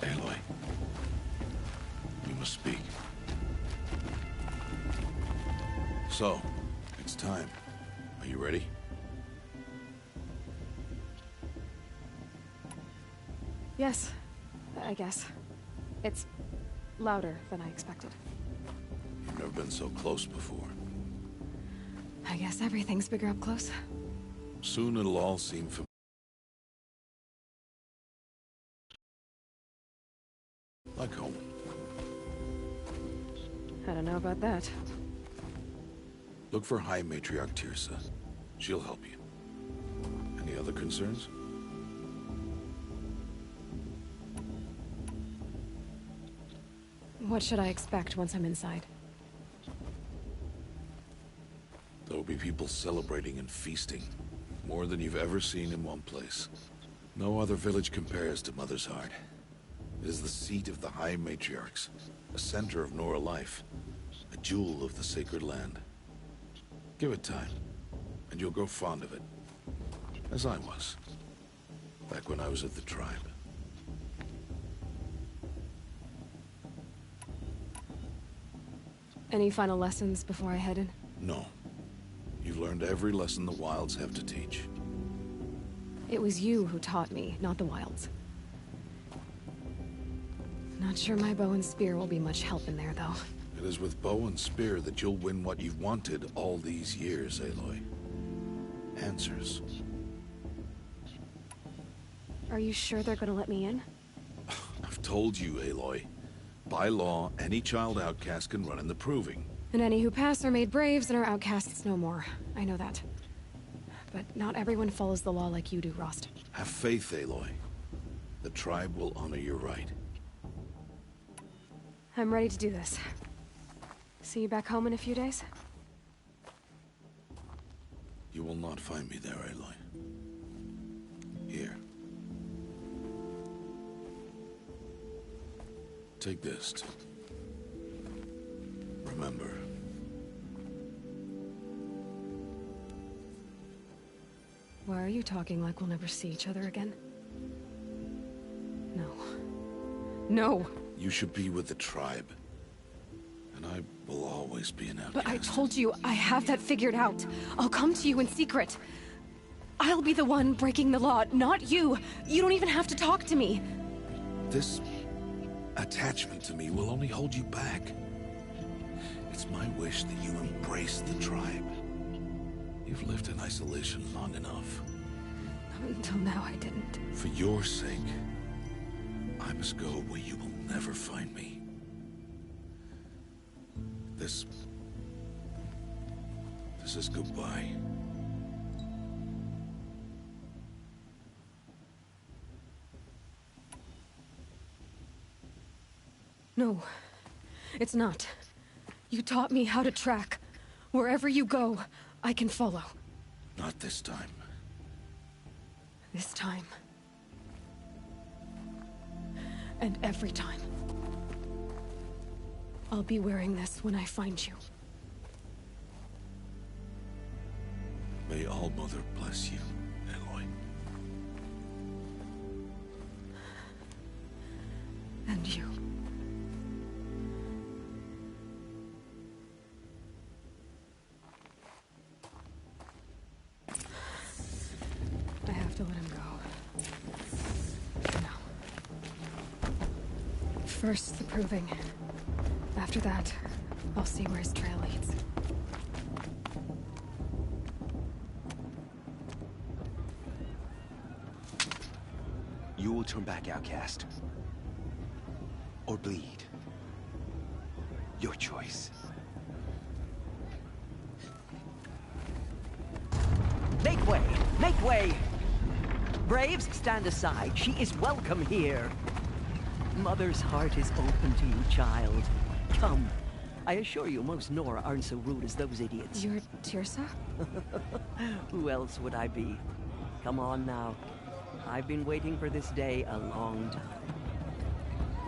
Aloy, we must speak. So, it's time. Are you ready? Yes, I guess. It's louder than I expected. You've never been so close before. I guess everything's bigger up close. Soon it'll all seem familiar. Like home. I don't know about that. Look for High Matriarch Tirsa. She'll help you. Any other concerns? What should I expect once I'm inside? There'll be people celebrating and feasting. More than you've ever seen in one place. No other village compares to Mother's Heart. It is the seat of the High Matriarchs, a center of Nora life, a jewel of the sacred land. Give it time, and you'll grow fond of it. As I was, back when I was at the tribe. Any final lessons before I head in? No. You've learned every lesson the Wilds have to teach. It was you who taught me, not the Wilds. Not sure my bow and spear will be much help in there, though. It is with bow and spear that you'll win what you've wanted all these years, Aloy. Answers. Are you sure they're gonna let me in? I've told you, Aloy. By law, any child outcast can run in the Proving. And any who pass are made braves and are outcasts no more. I know that. But not everyone follows the law like you do, Rost. Have faith, Aloy. The tribe will honor your right. I'm ready to do this. See you back home in a few days? You will not find me there, Aloy. Here. Take this. Remember. Why are you talking like we'll never see each other again? No. No! You should be with the tribe. And I will always be an outcast. But I told you, I have that figured out. I'll come to you in secret. I'll be the one breaking the law, not you. You don't even have to talk to me. This attachment to me will only hold you back. It's my wish that you embrace the tribe. You've lived in isolation long enough. Until now, I didn't. For your sake, I must go where you will never find me. This is goodbye. No, it's not. You taught me how to track. Wherever you go, I can follow. Not this time. This time. And every time. I'll be wearing this when I find you. May All-Mother bless you, Aloy. And you. I have to let him go. For now. First, the Proving. After that, I'll see where his trail leads. You will turn back, outcast. Or bleed. Your choice. Make way! Make way! Braves, stand aside. She is welcome here. Mother's heart is open to you, child. Come. I assure you, most Nora aren't so rude as those idiots. You're Tirsa? Who else would I be? Come on now. I've been waiting for this day a long time.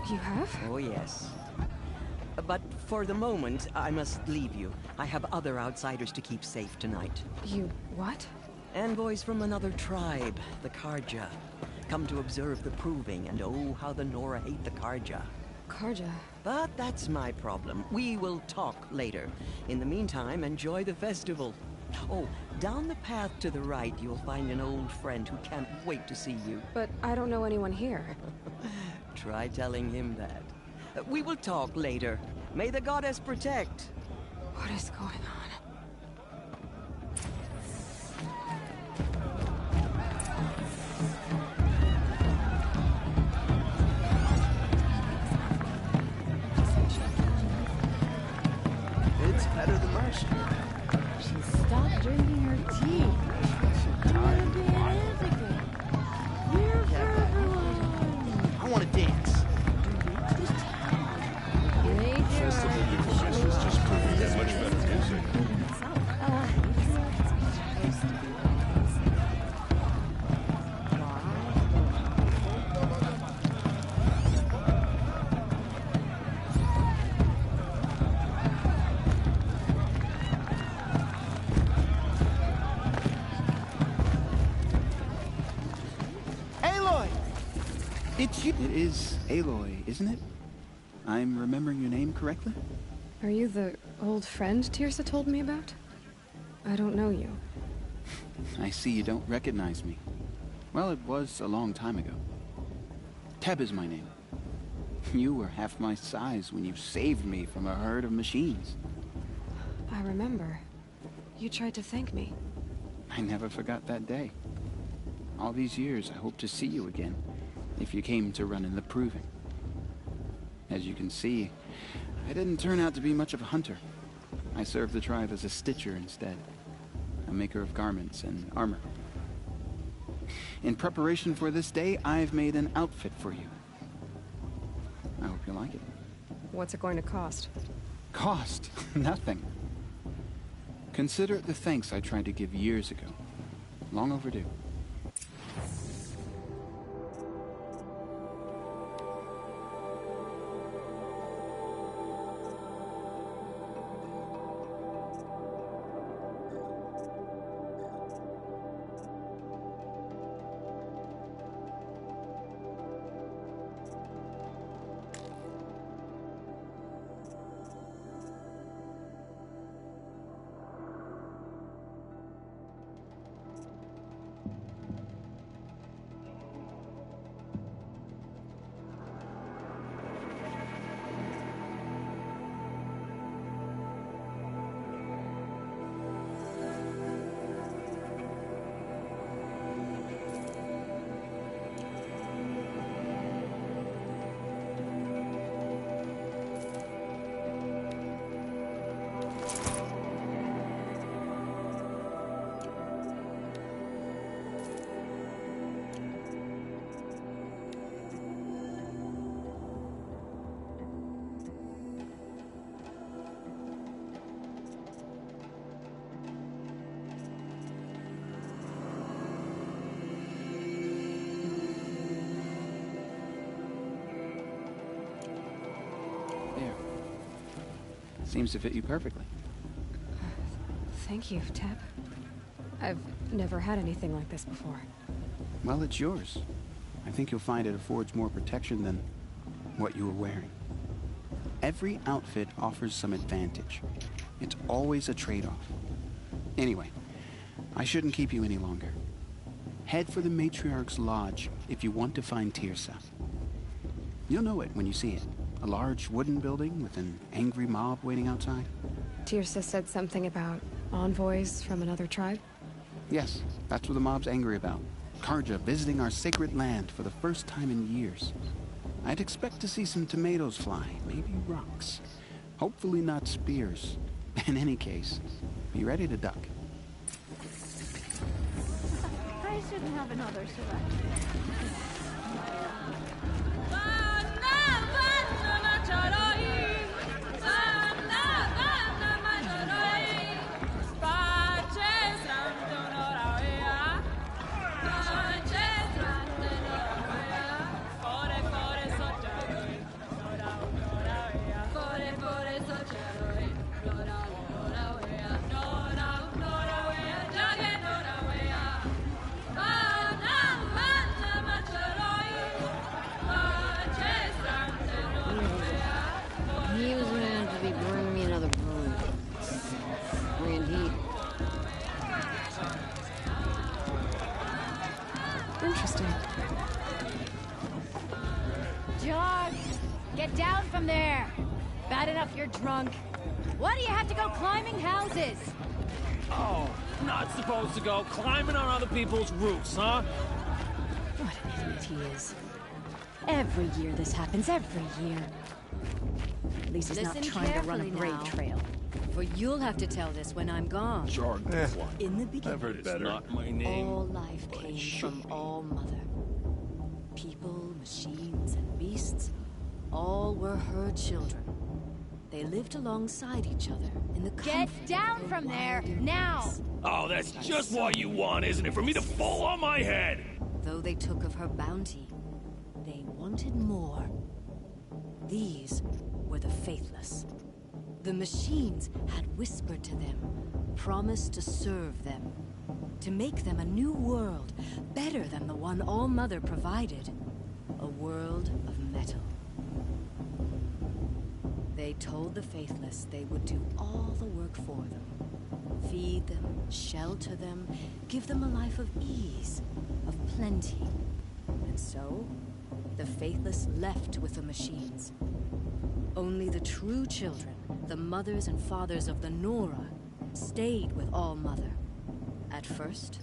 You have? Oh, yes. But for the moment, I must leave you. I have other outsiders to keep safe tonight. You what? Envoys from another tribe, the Karja. come to observe the proving, and oh, how the Nora hate the Karja. Karja. But that's my problem. We will talk later. In the meantime, enjoy the festival. Oh, down the path to the right, you'll find an old friend who can't wait to see you. But I don't know anyone here. Try telling him that. We will talk later. May the goddess protect. What is going on? It's better than last year. She stopped drinking her tea. Time. Here for everyone. I want to dance. This is just proving that much better music. Aloy! It's you. It is Aloy, isn't it? I'm remembering your name correctly? Are you the old friend Tirsa told me about? I don't know you. I see you don't recognize me. Well, it was a long time ago. Teb is my name. You were half my size when you saved me from a herd of machines. I remember. You tried to thank me. I never forgot that day. All these years, I hope to see you again, if you came to run in the proving. As you can see, I didn't turn out to be much of a hunter. I served the tribe as a stitcher instead, a maker of garments and armor. In preparation for this day, I've made an outfit for you. I hope you like it. What's it going to cost? Cost? Nothing. Consider it the thanks I tried to give years ago. Long overdue. There. Seems to fit you perfectly. Thank you, Teb. I've never had anything like this before. Well, it's yours. I think you'll find it affords more protection than what you were wearing. Every outfit offers some advantage. It's always a trade-off. Anyway, I shouldn't keep you any longer. Head for the Matriarch's Lodge if you want to find Tirsa. You'll know it when you see it. A large wooden building with an angry mob waiting outside. Tirsa said something about envoys from another tribe? Yes, that's what the mob's angry about. Karja visiting our sacred land for the first time in years. I'd expect to see some tomatoes fly, maybe rocks. Hopefully not spears. In any case, be ready to duck. I shouldn't have another selection. Much Get down from there! Bad enough you're drunk. Why do you have to go climbing houses? Oh, not supposed to go climbing on other people's roofs, huh? What an idiot he is. Every year this happens, every year. At least he's not Listen trying to run a carefully brave now. trail. For you'll have to tell this when I'm gone. Jargon. In the beginning, It's not my name. all life but it came should from be. All Mother. People, machines, and beasts, all were her children. They lived alongside each other in the Get comfort down of her from there, wild now! embrace. Oh, that's just what you want, isn't it? For me to fall on my head! Though they took of her bounty, they wanted more. These were the faithless. The machines had whispered to them, promised to serve them, to make them a new world, better than the one All Mother provided. A world of metal. They told the faithless they would do all the work for them. Feed them, shelter them, give them a life of ease, of plenty. And so, the faithless left with the machines. Only the true children, the mothers and fathers of the Nora, stayed with All Mother. At first,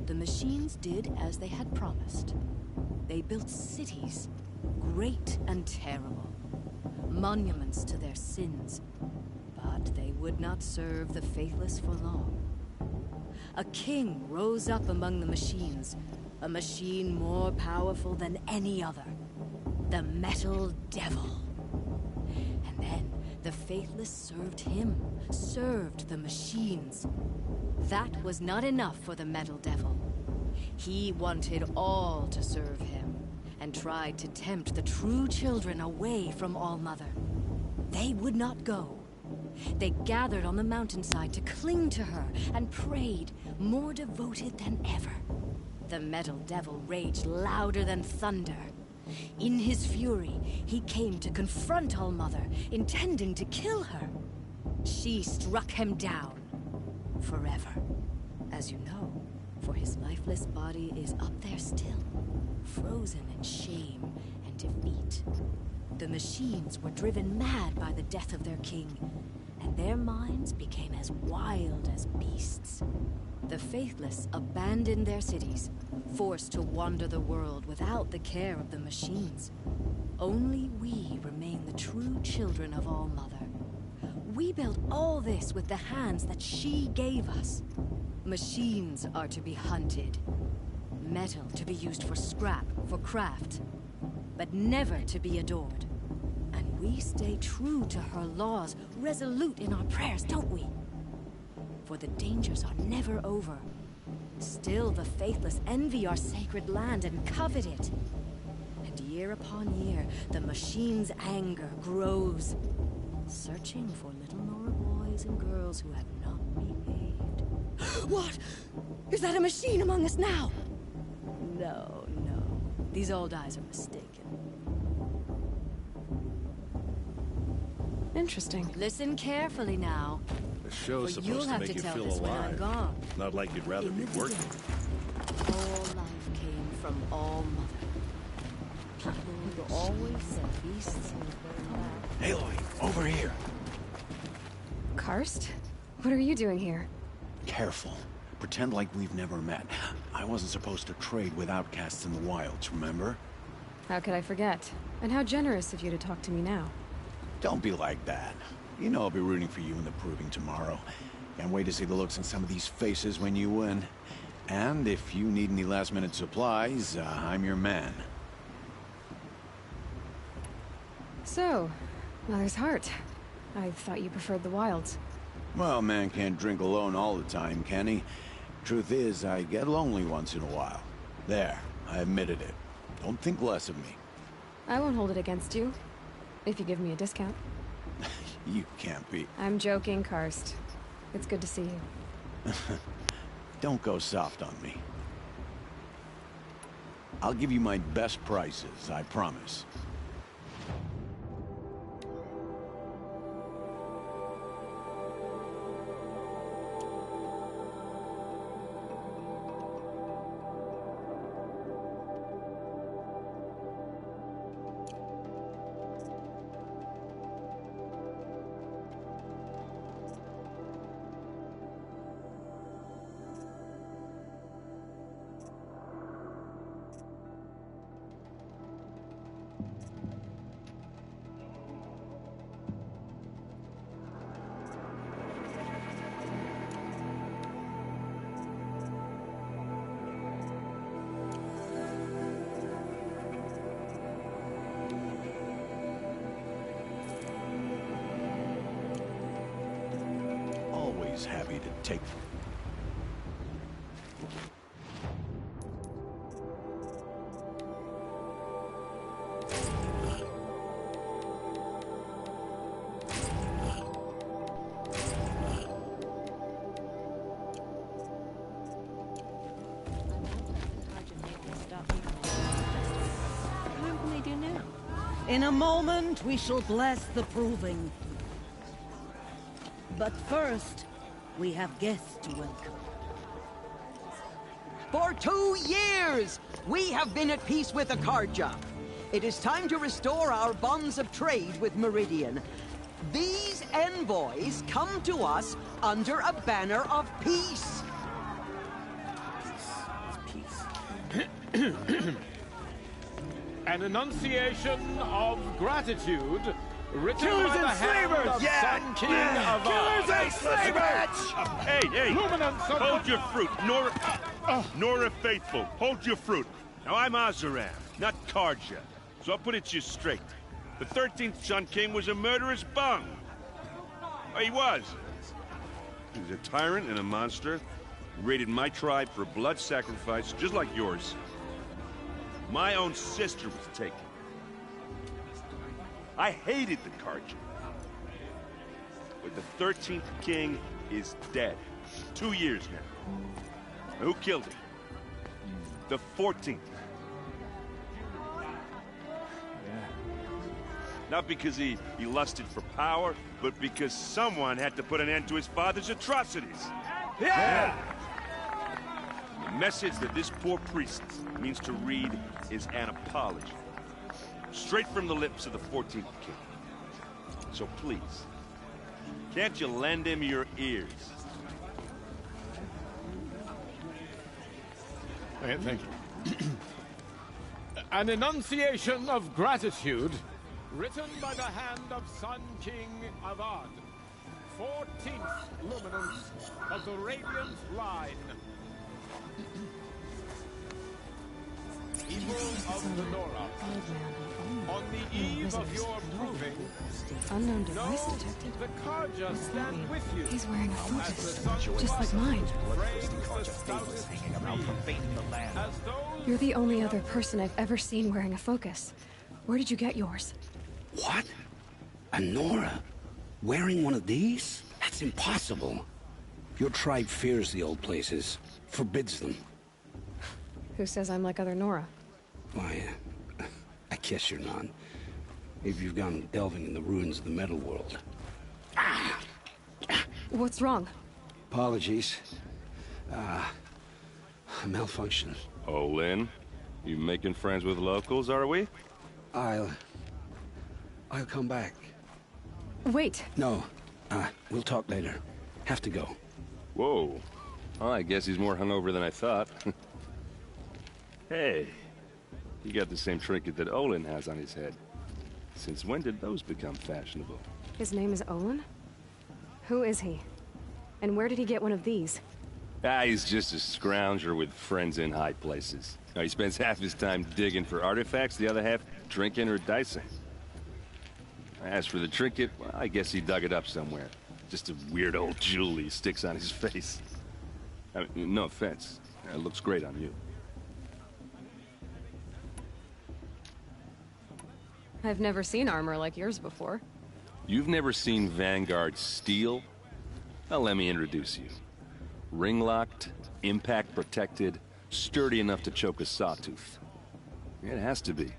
the machines did as they had promised. They built cities, great and terrible, monuments to their sins. But they would not serve the faithless for long. A king rose up among the machines, a machine more powerful than any other. The Metal Devil. And then the faithless served him, served the machines. That was not enough for the Metal Devil. He wanted all to serve him, and tried to tempt the true children away from All Mother. They would not go. They gathered on the mountainside to cling to her and prayed, more devoted than ever. The Metal Devil raged louder than thunder. In his fury, he came to confront All Mother, intending to kill her. She struck him down. Forever. As you know, for his lifeless body is up there still, frozen in shame and defeat. The machines were driven mad by the death of their king, and their minds became as wild as beasts. The faithless abandoned their cities, forced to wander the world without the care of the machines. Only we remain the true children of All Mother. We built all this with the hands that she gave us. Machines are to be hunted. Metal to be used for scrap, for craft. But never to be adored. And we stay true to her laws, resolute in our prayers, don't we? For the dangers are never over. Still the faithless envy our sacred land and covet it. And year upon year, the machine's anger grows, searching for little Nora boys and girls who have not behaved. What? Is that a machine among us now? No, no. These old eyes are mistaken. Interesting. Listen carefully now. The show's For you'll supposed to have make to you tell feel this when I'm alive. gone. Not like you'd rather In be the working. beginning, all life came from All Mother. People always and beasts. Aloy, over here. Karst? What are you doing here? Careful. Pretend like we've never met. I wasn't supposed to trade with outcasts in the wilds, remember? How could I forget? And how generous of you to talk to me now. Don't be like that. You know I'll be rooting for you in the proving tomorrow. Can't wait to see the looks on some of these faces when you win. And if you need any last-minute supplies, I'm your man. So, Mother's Heart. I thought you preferred the wilds. Well, man can't drink alone all the time, can he? Truth is, I get lonely once in a while. There, I admitted it. Don't think less of me. I won't hold it against you. If you give me a discount. You can't be. I'm joking, Karst. It's good to see you. Don't go soft on me. I'll give you my best prices, I promise. was happy to take... What can they do now? In a moment, we shall bless the proving. But first, we have guests to welcome. For 2 years, we have been at peace with Akarja. It is time to restore our bonds of trade with Meridian. These envoys come to us under a banner of peace. An enunciation of gratitude written Killers by the and hand slavers! of Yeah! Sun King of Killers and slavers! Hey! Luminance of Hold your fruit, Nora Faithful, hold your fruit. Now I'm Azaram, not Karja, so I'll put it to you straight. The 13th Sun King was a murderous bung. Oh, he was. He was a tyrant and a monster. He raided my tribe for blood sacrifice, just like yours. My own sister was taken. I hated the Karja. But the 13th king is dead. 2 years now. Who killed him? The 14th. Not because he lusted for power, but because someone had to put an end to his father's atrocities. Yeah! The message that this poor priest means to read is an apology. Straight from the lips of the 14th king. So please, can't you lend him your ears? Thank you. An enunciation of gratitude written by the hand of Sun King Avad, 14th luminance of the Radiant Line. People of the Nora, on the eve of your proving, Unknown know device detected. the Karja stand with you. He's wearing a As the focus, sun just like mine. frames the stoutest trees, as those You're the only other person I've ever seen wearing a focus. Where did you get yours? What? A Nora? Wearing one of these? That's impossible. Your tribe fears the old places, forbids them. Who says I'm like other Nora? Why, I guess you're not. Maybe you've gone delving in the ruins of the metal world. What's wrong? Apologies. A malfunction. Oh, Lynn, you making friends with locals, are we? I'll come back. Wait. No, we'll talk later. Have to go. Whoa. Well, I guess he's more hungover than I thought. Hey, you got the same trinket that Olin has on his head. Since when did those become fashionable? His name is Olin? Who is he? And where did he get one of these? He's just a scrounger with friends in high places. He spends half his time digging for artifacts, the other half drinking or dicing. As for the trinket, well, I guess he dug it up somewhere. Just a weird old jewel he sticks on his face. I mean, no offense. It looks great on you. I've never seen armor like yours before. You've never seen Vanguard steel? Well, let me introduce you. Ring-locked, impact-protected, sturdy enough to choke a sawtooth. It has to be.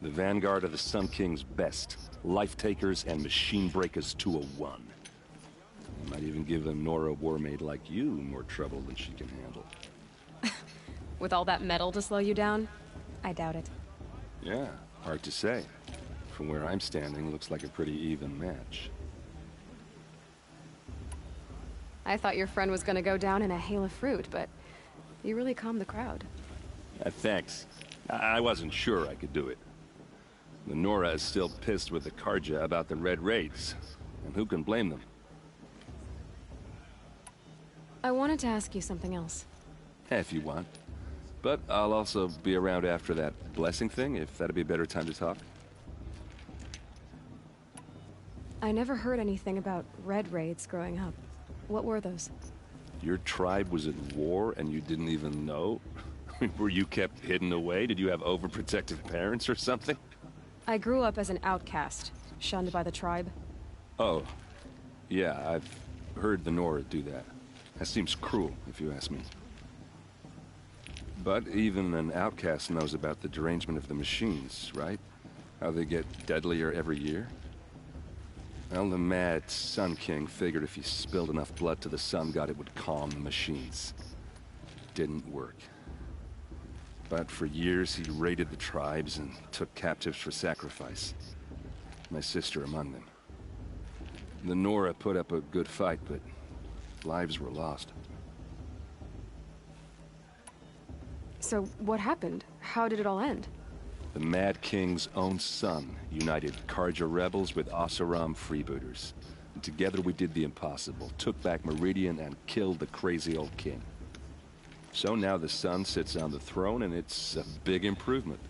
The Vanguard of the Sun King's best. Life-takers and machine-breakers to a one. Might even give a Nora warmaid like you more trouble than she can handle. With all that metal to slow you down? I doubt it. Yeah, hard to say. From where I'm standing, looks like a pretty even match. I thought your friend was gonna go down in a hail of fruit, but you really calmed the crowd. Thanks. I wasn't sure I could do it. The Nora is still pissed with the Karja about the Red Raids, and who can blame them? I wanted to ask you something else. If you want. But I'll also be around after that blessing thing, if that'd be a better time to talk. I never heard anything about Red Raids growing up. What were those? Your tribe was at war and you didn't even know? Were you kept hidden away? Did you have overprotective parents or something? I grew up as an outcast, shunned by the tribe. Oh, yeah, I've heard the Nora do that. That seems cruel, if you ask me. But even an outcast knows about the derangement of the machines, right? How they get deadlier every year? Well, the mad Sun King figured if he spilled enough blood to the Sun God, it would calm the machines. Didn't work. But for years, he raided the tribes and took captives for sacrifice. My sister among them. The Nora put up a good fight, but lives were lost. So, what happened? How did it all end? The Mad King's own son united Karja rebels with Oseram freebooters. And together we did the impossible, took back Meridian and killed the crazy old king. So now the son sits on the throne and it's a big improvement.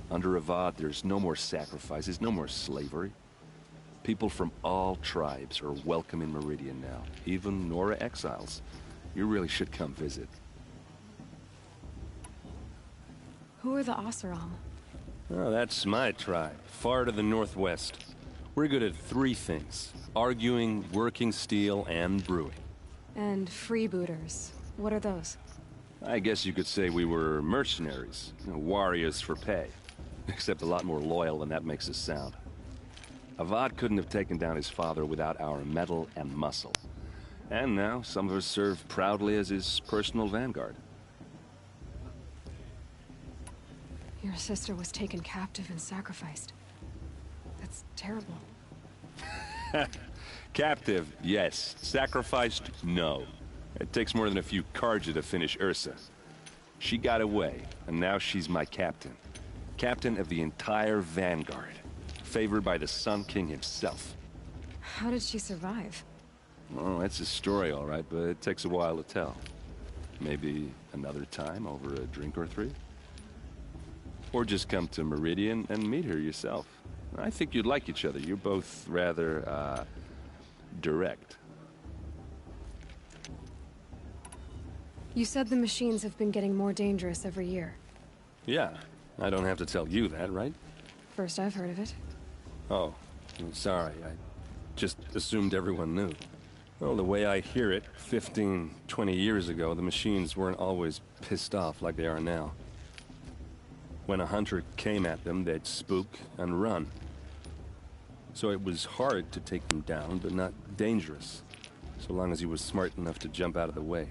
Under Avad, there's no more sacrifices, no more slavery. People from all tribes are welcome in Meridian now, even Nora exiles. You really should come visit. Who are the Oseram? Oh, that's my tribe, far to the northwest. We're good at three things: arguing, working steel, and brewing. And freebooters. What are those? I guess you could say we were mercenaries, warriors for pay. Except a lot more loyal than that makes us sound. Avad couldn't have taken down his father without our metal and muscle. And now, some of us serve proudly as his personal vanguard. Your sister was taken captive and sacrificed. That's terrible. Captive, yes. Sacrificed, no. It takes more than a few Karja to finish Ursa. She got away, and now she's my captain. Captain of the entire vanguard. Favored by the Sun King himself. How did she survive? Oh, that's a story, all right, but it takes a while to tell. Maybe another time over a drink or three? Or just come to Meridian and meet her yourself. I think you'd like each other. You're both rather, direct. You said the machines have been getting more dangerous every year. Yeah, I don't have to tell you that, right? First I've heard of it. Oh, I'm sorry. I just assumed everyone knew. Well, the way I hear it, 15, 20 years ago, the machines weren't always pissed off like they are now. When a hunter came at them, they'd spook and run. So it was hard to take them down, but not dangerous, so long as he was smart enough to jump out of the way.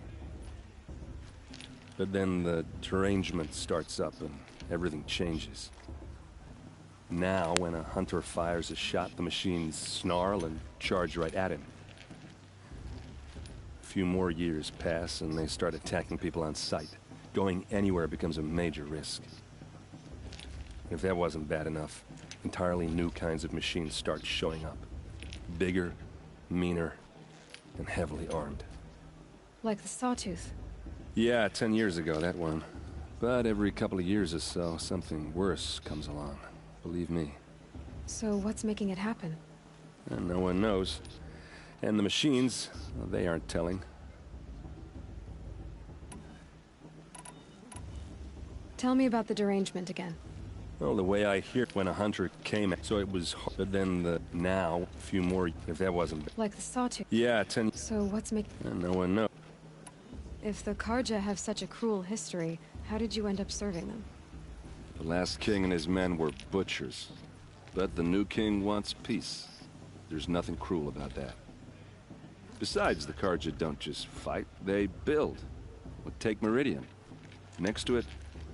But then the derangement starts up and everything changes. Now, when a hunter fires a shot, the machines snarl and charge right at him. A few more years pass and they start attacking people on sight. Going anywhere becomes a major risk. If that wasn't bad enough, entirely new kinds of machines start showing up. Bigger, meaner, and heavily armed. Like the Sawtooth. Yeah, 10 years ago, that one. But every couple of years or so, something worse comes along. Believe me. So what's making it happen? And no one knows. And the machines, well, they aren't telling. Tell me about the derangement again. Well, the way I hear it, when a hunter came, so it was hard. But then now, a few more, if that wasn't... Like the Sawtooth? Yeah, 10... So what's making... And no one knows. If the Karja have such a cruel history, how did you end up serving them? The last king and his men were butchers. But the new king wants peace. There's nothing cruel about that. Besides, the Karja don't just fight, they build. Well, take Meridian. Next to it,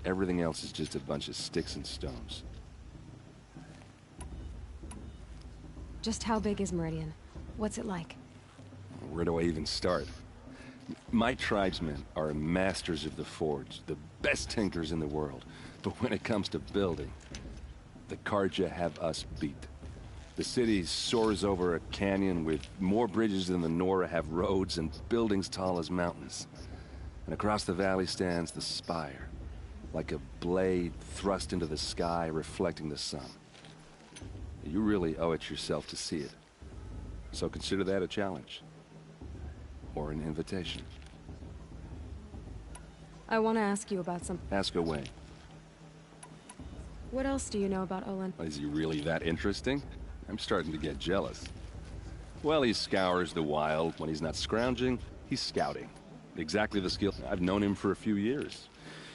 everything else is just a bunch of sticks and stones. Just how big is Meridian? What's it like? Where do I even start? My tribesmen are masters of the forge, the best tinkers in the world. But when it comes to building, the Karja have us beat. The city soars over a canyon with more bridges than the Nora have roads and buildings tall as mountains. And across the valley stands the spire, like a blade thrust into the sky reflecting the sun. You really owe it yourself to see it. So consider that a challenge. or an invitation. I want to ask you about something. Ask away. What else do you know about Olin? Is he really that interesting? I'm starting to get jealous. Well, he scours the wild. When he's not scrounging, he's scouting. Exactly the skill. I've known him for a few years.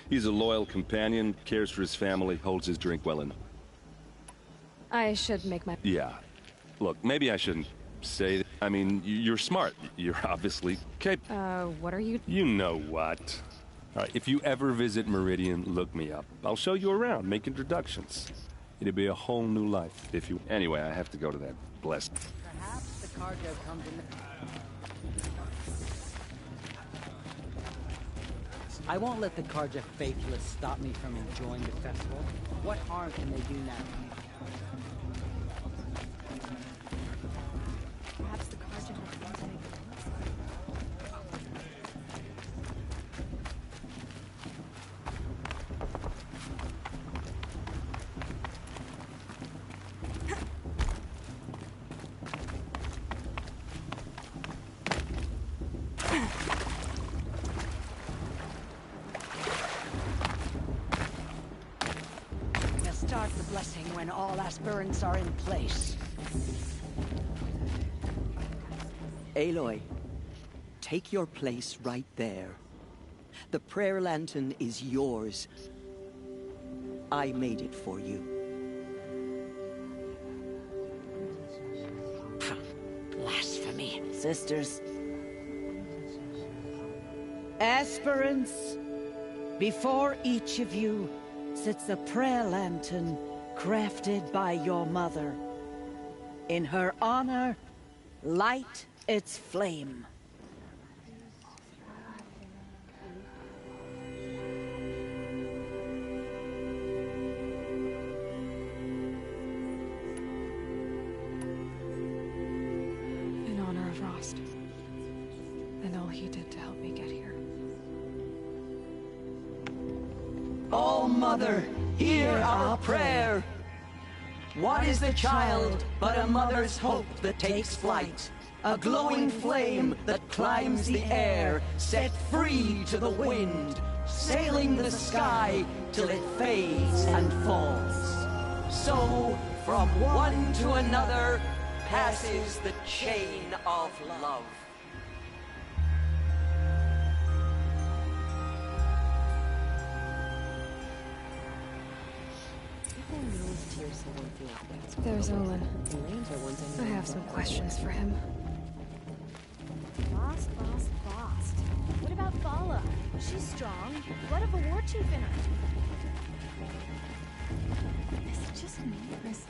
He's a loyal companion, cares for his family, holds his drink well in. I should make my... Yeah. Look, maybe I shouldn't say that. I mean, you're smart. You're obviously capable. What are you... You know what? All right, if you ever visit Meridian, look me up. I'll show you around, make introductions. It'll be a whole new life if you... Anyway, I have to go to that blessed... Perhaps the cargo comes in I won't let the Carja faithless stop me from enjoying the festival. What harm can they do now? Perhaps the Carja has something. Start the blessing when all aspirants are in place. Aloy, take your place right there. The prayer lantern is yours. I made it for you. Blasphemy. Sisters. Aspirants, before each of you sits a prayer lantern crafted by your mother. In her honor, light its flame. In honor of Rost. And all he did to help me get here. Oh, Mother, hear our prayer. What is the child but a mother's hope that takes flight? A glowing flame that climbs the air, set free to the wind, sailing the sky till it fades and falls. So, from one to another, passes the chain of love. There's Olin. I have some questions for him. Lost. What about Vala? She's strong. What of a war chief in her? Is it just me, or is...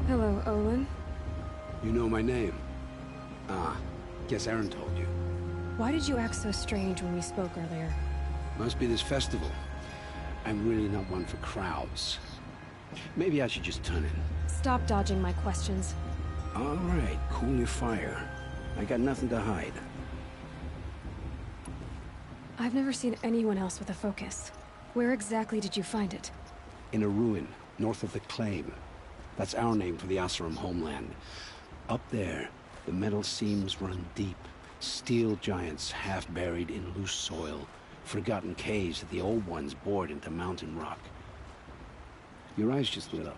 Hello, Olin. You know my name? Ah, guess Aaron told you. Why did you act so strange when we spoke earlier? Must be this festival. I'm really not one for crowds. Maybe I should just turn in. Stop dodging my questions. All right, cool your fire. I got nothing to hide. I've never seen anyone else with a focus. Where exactly did you find it? In a ruin, north of the Claim. That's our name for the Asuram homeland. Up there, the metal seams run deep. Steel giants half buried in loose soil. Forgotten caves that the old ones bored into mountain rock. Your eyes just lit up.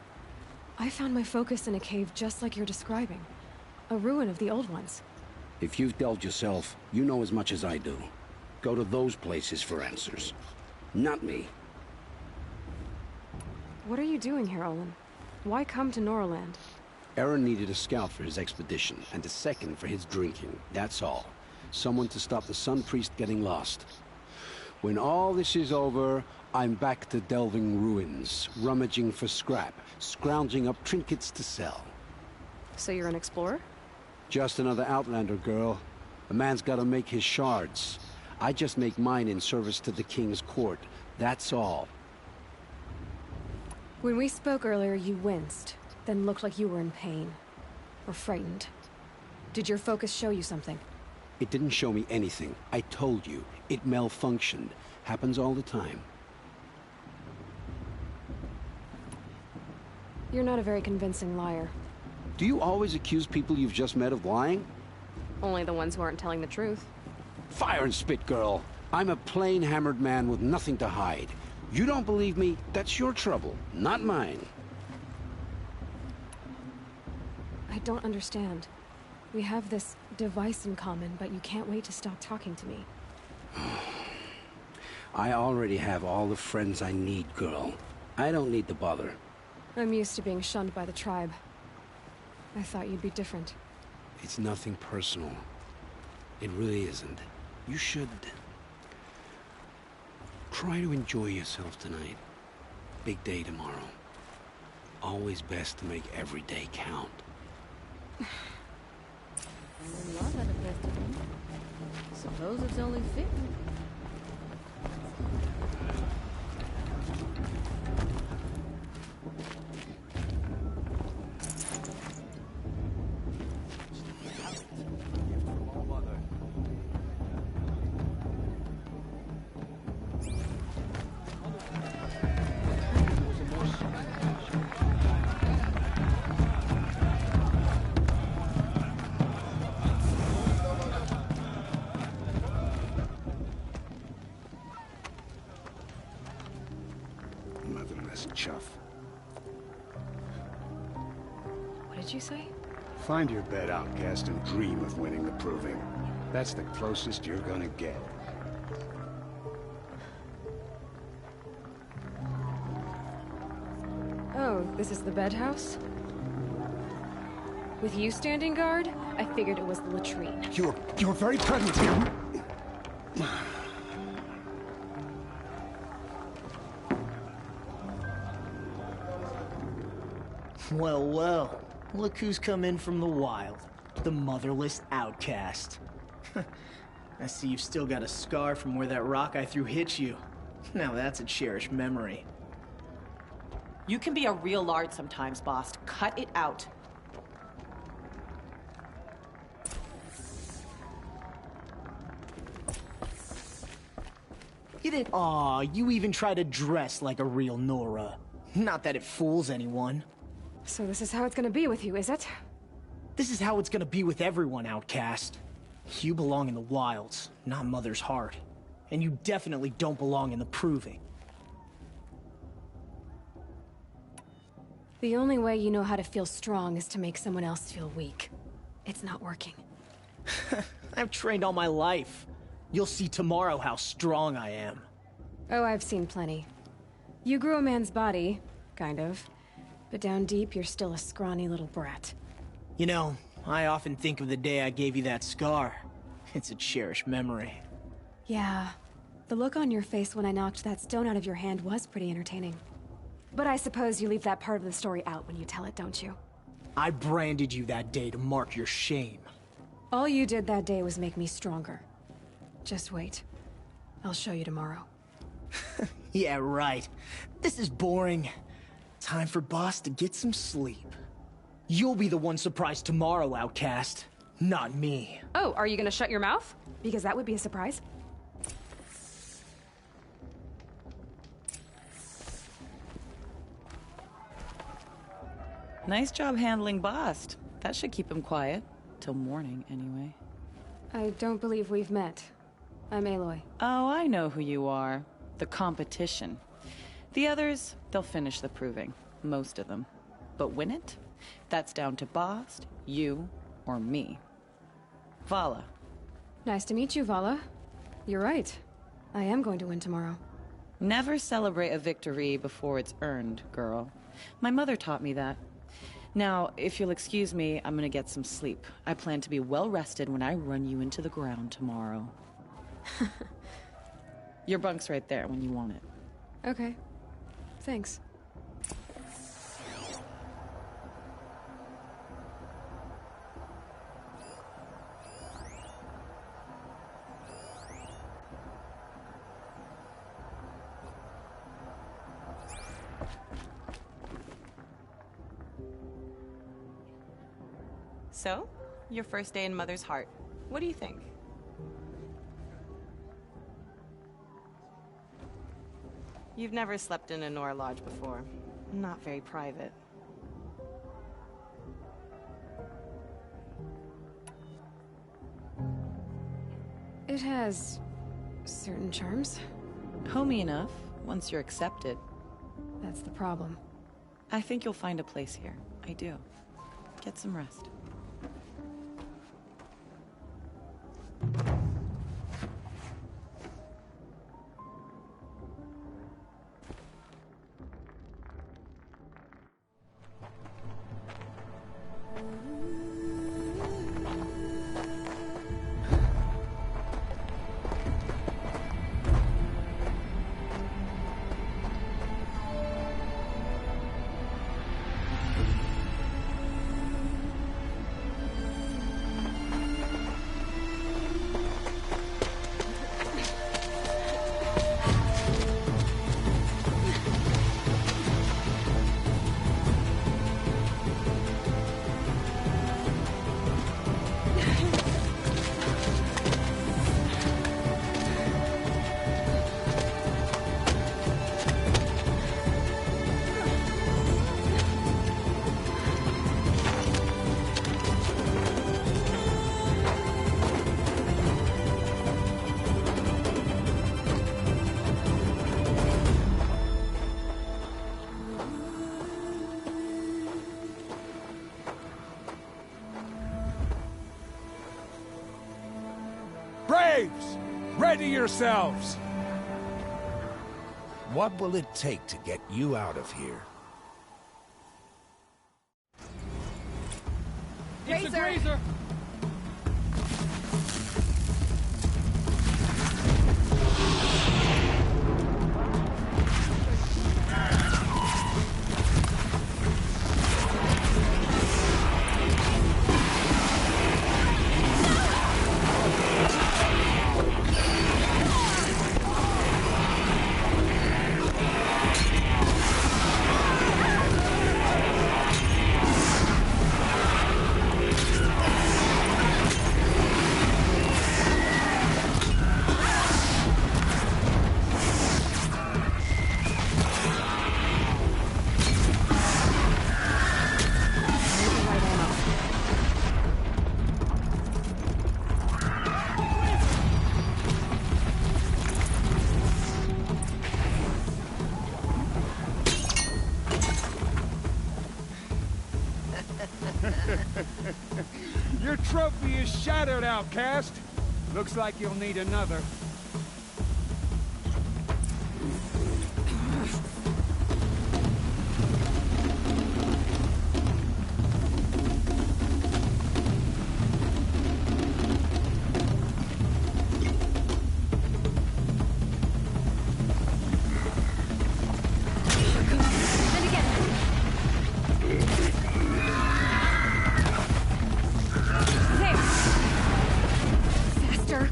I found my focus in a cave just like you're describing. A ruin of the old ones. If you've delved yourself, you know as much as I do. Go to those places for answers. Not me. What are you doing here, Olin? Why come to Norland? Aaron needed a scout for his expedition, and a second for his drinking. That's all. Someone to stop the Sun Priest getting lost. When all this is over, I'm back to delving ruins, rummaging for scrap, scrounging up trinkets to sell. So you're an explorer? Just another Outlander, girl. A man's gotta make his shards. I just make mine in service to the King's court. That's all. When we spoke earlier, you winced, then looked like you were in pain. Or frightened. Did your focus show you something? It didn't show me anything. I told you. It malfunctioned. Happens all the time. You're not a very convincing liar. Do you always accuse people you've just met of lying? Only the ones who aren't telling the truth. Fire and spit, girl. I'm a plain hammered man with nothing to hide. You don't believe me? That's your trouble, not mine. I don't understand. We have this device in common, but you can't wait to stop talking to me. I already have all the friends I need, girl. I don't need the bother. I'm used to being shunned by the tribe. I thought you'd be different. It's nothing personal. It really isn't. You should... try to enjoy yourself tonight. Big day tomorrow. Always best to make every day count. Love at a festival. Suppose it's only fitting. Motherless chuff. What did you say? Find your bed, outcast, and dream of winning the proving. That's the closest you're gonna get. Oh, this is the bedhouse? With you standing guard, I figured it was the latrine. You're very prevalent here. Well, well. Look who's come in from the wild. The motherless outcast. I see you've still got a scar from where that rock I threw hit you. Now that's a cherished memory. You can be a real lard sometimes, boss. Cut it out. You did. Aw, you even try to dress like a real Nora. Not that it fools anyone. So this is how it's gonna be with you, is it? This is how it's gonna be with everyone, outcast. You belong in the wilds, not Mother's Heart. And you definitely don't belong in the proving. The only way you know how to feel strong is to make someone else feel weak. It's not working. I've trained all my life. You'll see tomorrow how strong I am. Oh, I've seen plenty. You grew a man's body, kind of. But down deep, you're still a scrawny little brat. You know, I often think of the day I gave you that scar. It's a cherished memory. Yeah. The look on your face when I knocked that stone out of your hand was pretty entertaining. But I suppose you leave that part of the story out when you tell it, don't you? I branded you that day to mark your shame. All you did that day was make me stronger. Just wait. I'll show you tomorrow. Yeah, right. This is boring. Time for Boss to get some sleep. You'll be the one surprised tomorrow, outcast. Not me. Oh, are you gonna shut your mouth? Because that would be a surprise. Nice job handling Bast. That should keep him quiet. Till morning, anyway. I don't believe we've met. I'm Aloy. Oh, I know who you are. The competition. The others, they'll finish the proving. Most of them. But win it? That's down to Bast, you, or me. Vala. Nice to meet you, Vala. You're right. I am going to win tomorrow. Never celebrate a victory before it's earned, girl. My mother taught me that. Now, if you'll excuse me, I'm gonna get some sleep. I plan to be well rested when I run you into the ground tomorrow. Your bunk's right there when you want it. Okay. Thanks. So, your first day in Mother's Heart. What do you think? You've never slept in a Nora lodge before. Not very private. It has certain charms. Homey enough, once you're accepted. That's the problem. I think you'll find a place here. I do. Get some rest. Braves! Ready yourselves! What will it take to get you out of here? It's a grazer! Your trophy is shattered, outcast. Looks like you'll need another.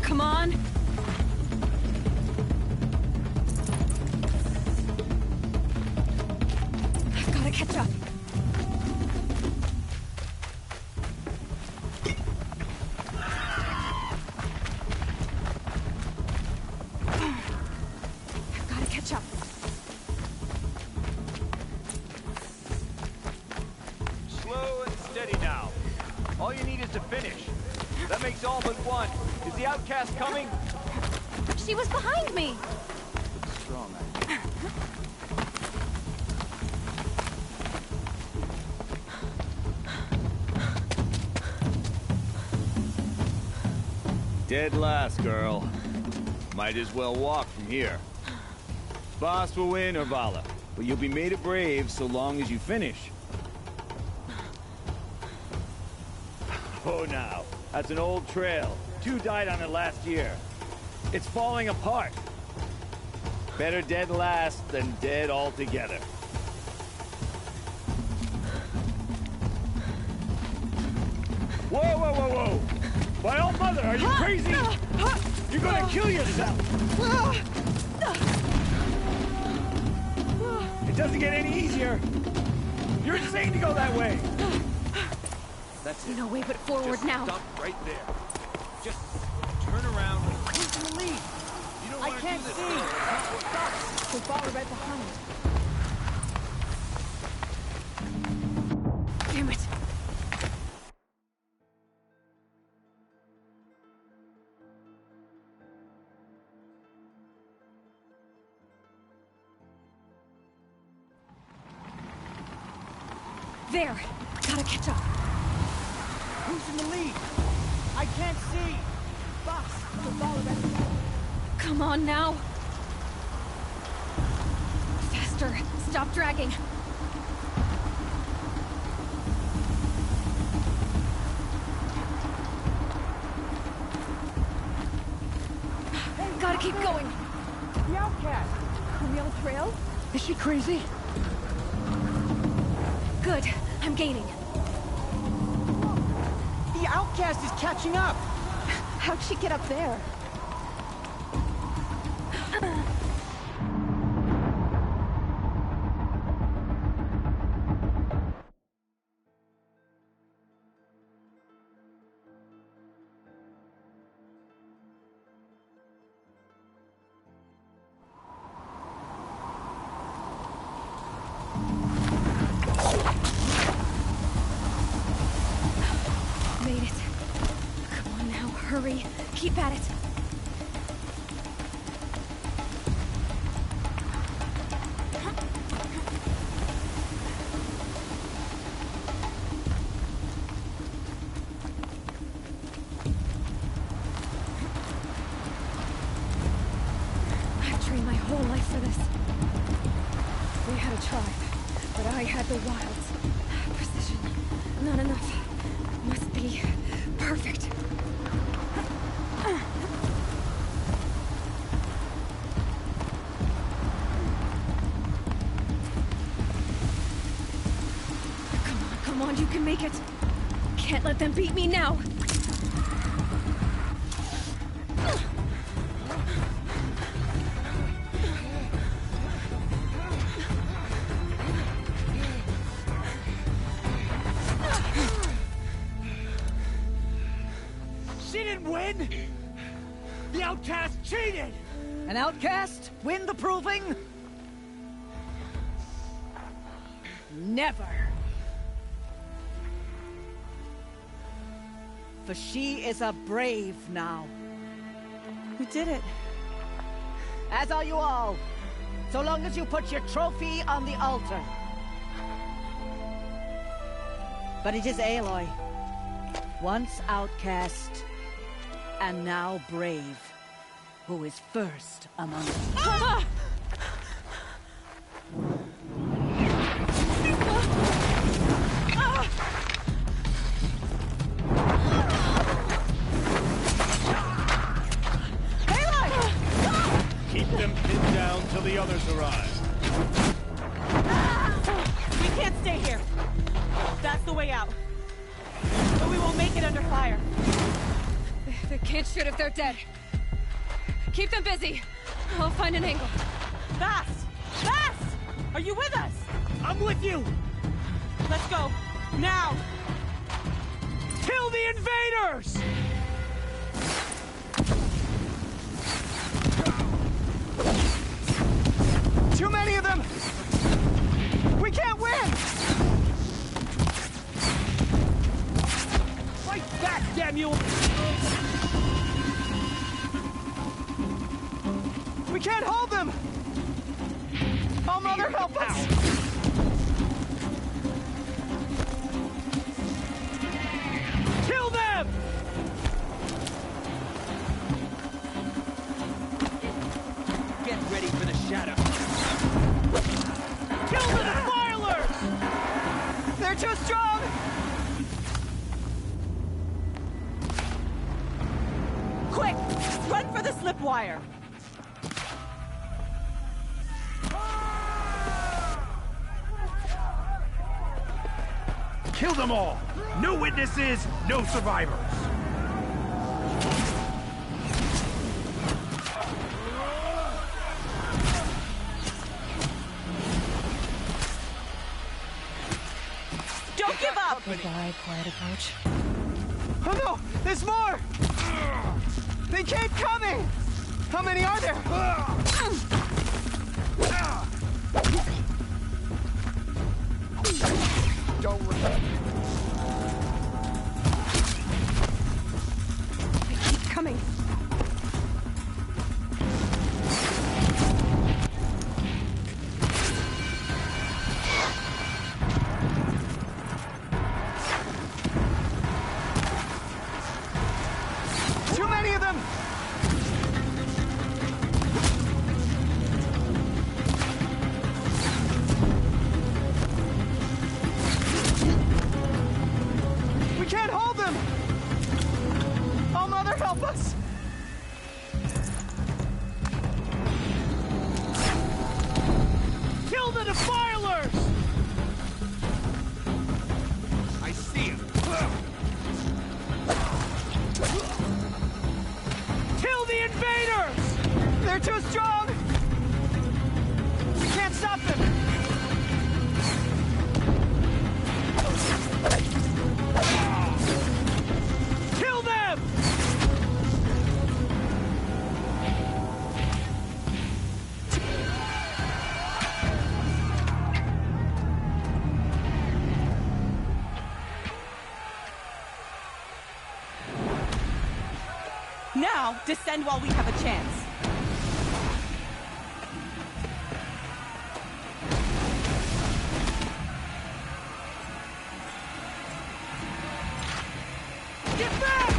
Come on! I've gotta catch up. I've gotta catch up. Slow and steady now. All you need is to finish. That makes all but one. Is the outcast coming? She was behind me! Strong. Dead last, girl. Might as well walk from here. Boss will win or Vala, but you'll be made a brave so long as you finish. Oh, now. That's an old trail. 2 died on it last year. It's falling apart. Better dead last than dead altogether. Whoa, whoa, whoa, whoa! My old mother, are you crazy? You're gonna kill yourself! It doesn't get any easier. You're insane to go that way. That's it. No way but forward Just now. Stop right there. Just turn around. Who's in the lead? You don't I want can't to do see. this. Stop. We'll follow right behind. Damn it. There! Gotta catch up. Who's in the lead? I can't see! Boss, the ball already. Come on now! Faster! Stop dragging! Gotta keep going! The outcast! On the old trail? Is she crazy? Good. I'm gaining. The outcast is catching up! How'd she get up there? Made it. Come on now, hurry. Keep at it. I've trained my whole life for this. We had a tribe, but I had the wilds. Precision. Not enough. Must be perfect. Come on, you can make it. Can't let them beat me now. She didn't win! The outcast cheated! An outcast? Win the proving? Never. For she is a brave now. We did it. As are you all. So long as you put your trophy on the altar. But it is Aloy. Once outcast, and now brave, who is first among us. Ah! Keep them pinned down till the others arrive. We can't stay here. That's the way out. But we won't make it under fire. They can't shoot if they're dead. Keep them busy. I'll find an angle. Fast! Fast! Are you with us? I'm with you! Let's go. Now! Kill the invaders! Too many of them! We can't win! Fight back, damn you! We can't hold them! Oh, Mother, help us! Kill them! Get ready for the shadow. Kill the defilers! They're too strong! Quick! Run for the slip wire! Kill them all! No witnesses, no survivors! Don't give up! Goodbye, quiet approach. Oh no! There's more! They keep coming! How many are there? Don't worry. They keep coming. Help us! Kill the defilers! I see him. Kill the invaders! They're too strong! We can't stop them! Kill them! Now, descend while we have a chance. Get back!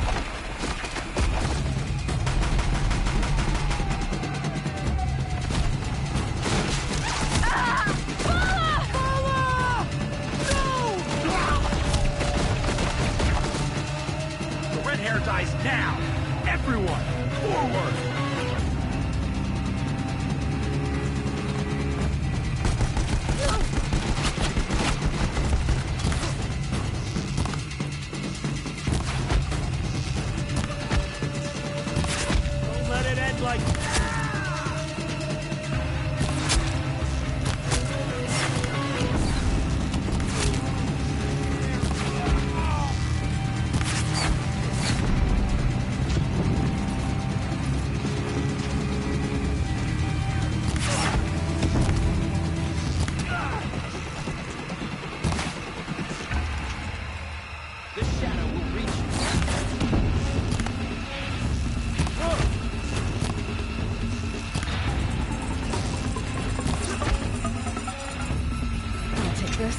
The red hair dies now! Everyone, forward! Don't let it end like... I'll take this.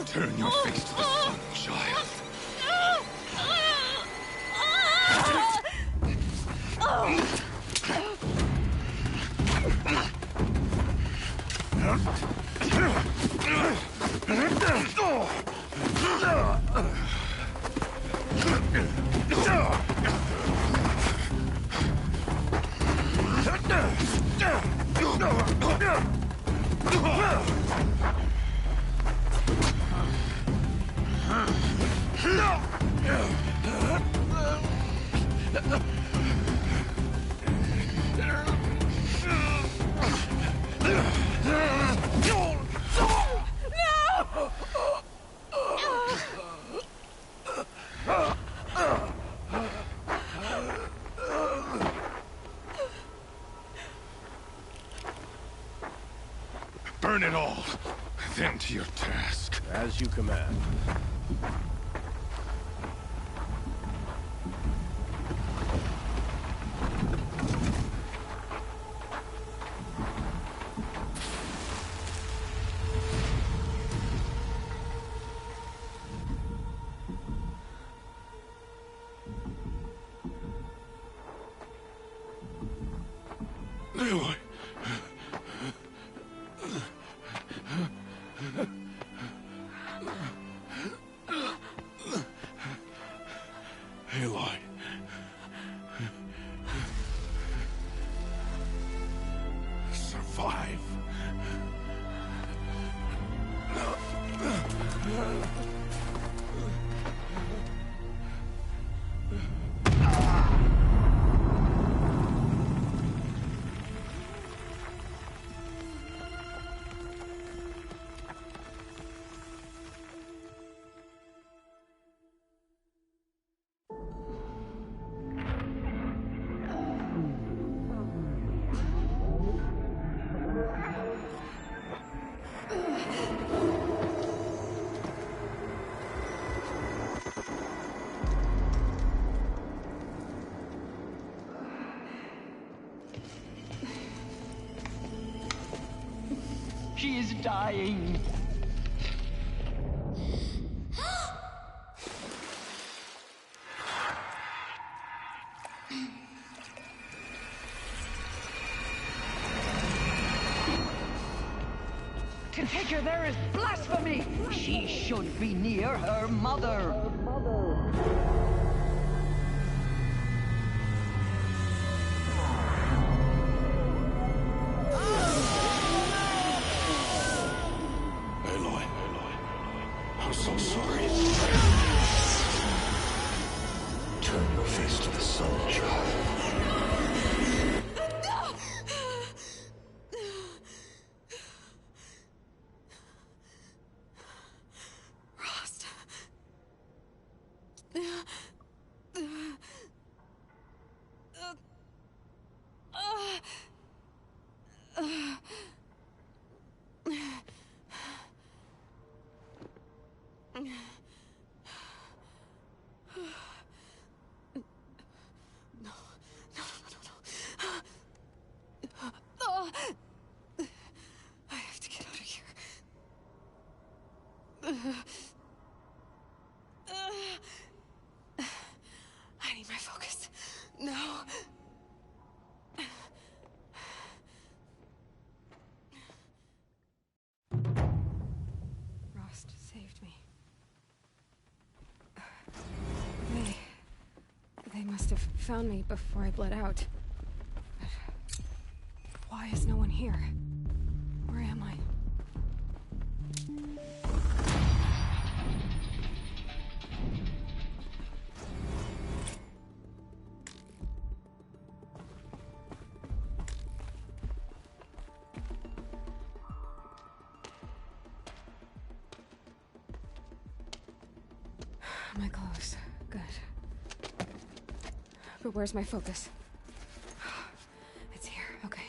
Turn your face to the sun, child. Burn it all, then to your task. As you command. Aloy. Aloy. Survive. She is dying. To take her there is blasphemy! She should be near her mother. Aloy, I'm so sorry. Turn your face to the sun, child. Rost. I have to get out of here. I need my focus. No. Rost saved me. They must have found me before I bled out. But why is no one here? Where am I? My clothes. Good. But where's my focus? It's here. Okay.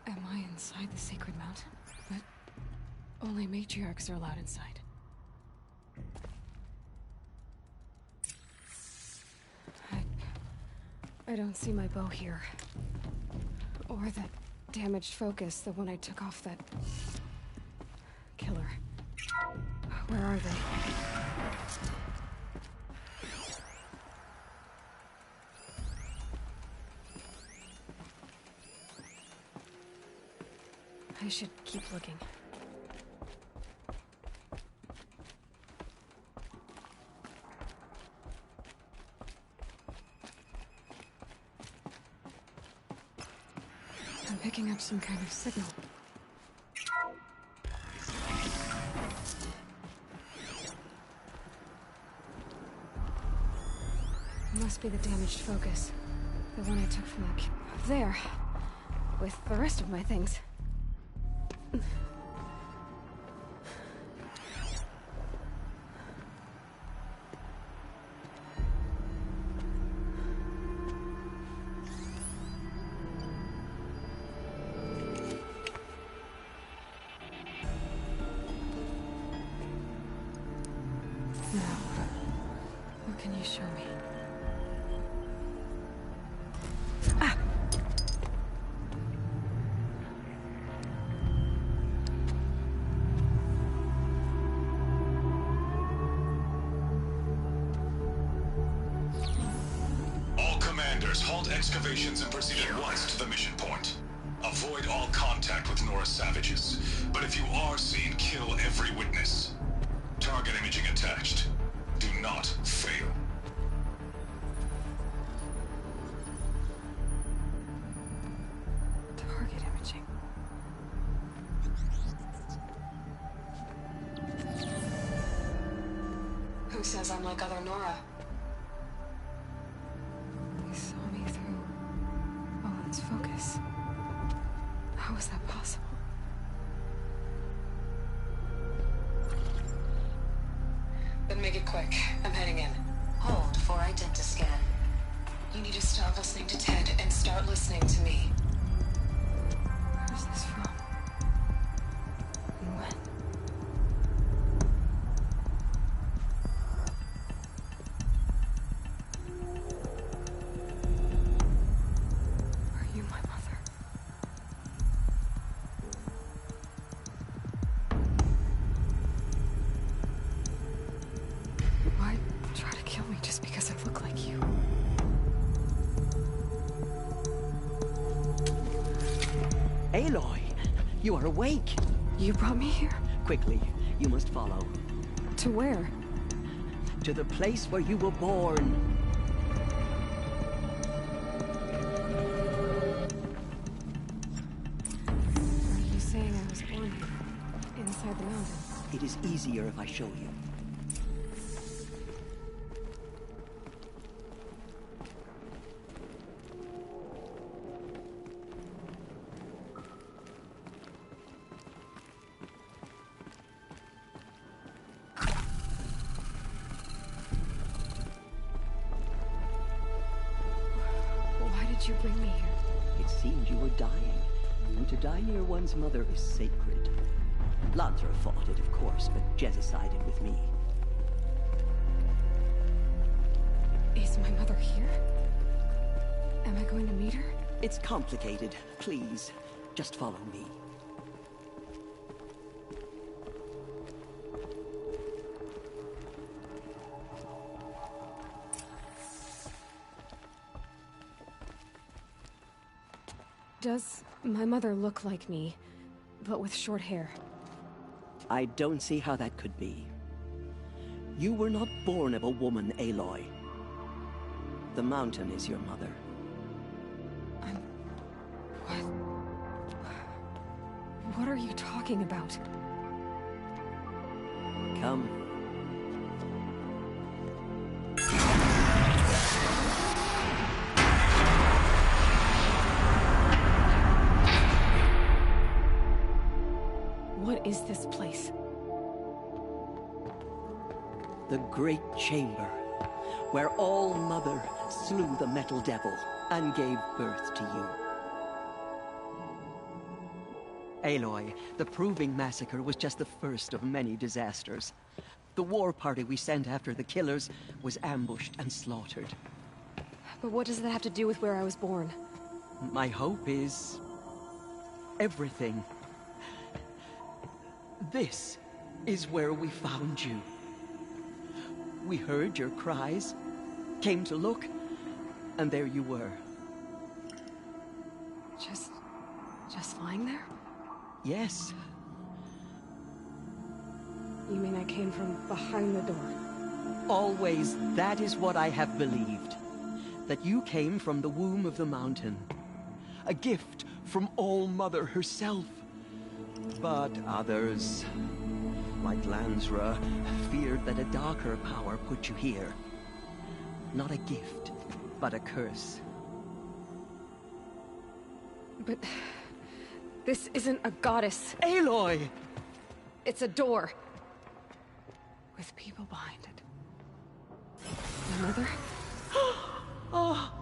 Am I inside the sacred mountain? But only matriarchs are allowed inside. I don't see my bow here. Or that damaged focus, the one I took off that killer. Where are they? I should keep looking. I'm picking up some kind of signal. Must be the damaged focus. The one I took from that there. With the rest of my things. Now, what can you show me? Ah! All commanders, halt excavations and proceed at once to the mission point. Avoid all contact with Nora savages, but if you are seen, kill every witness. Target imaging attached. Do not fail. Target imaging. Who says I'm like other Nora? They saw me through Owen's focus. How is that possible? Then make it quick. I'm heading in. Hold for identiscan. You need to stop listening to Ted and start listening to me. Where's this from? And when? kill me just because I look like you. Aloy, you are awake. You brought me here? Quickly, you must follow. To where? To the place where you were born. Are you saying I was born here, inside the mountain? It is easier if I show you. Why did you bring me here? It seemed you were dying, and to die near one's mother is sacred. Lantra fought it, of course, but Jezza sided with me. Is my mother here? Am I going to meet her? It's complicated. Please, just follow me. Does my mother look like me, but with short hair? I don't see how that could be. You were not born of a woman, Aloy. The mountain is your mother. What are you talking about? Come. What is this place? The Great Chamber, where All-Mother slew the Metal Devil and gave birth to you. Aloy, the Proving Massacre was just the first of many disasters. The war party we sent after the killers was ambushed and slaughtered. But what does that have to do with where I was born? My hope is everything. This is where we found you. We heard your cries, came to look, and there you were. Just lying there? Yes. You mean I came from behind the door? Always, that is what I have believed. That you came from the womb of the mountain. A gift from All-Mother herself. But others, like Lansra, feared that a darker power put you here. Not a gift, but a curse. But this isn't a goddess. Aloy! It's a door. With people behind it. My mother? Oh!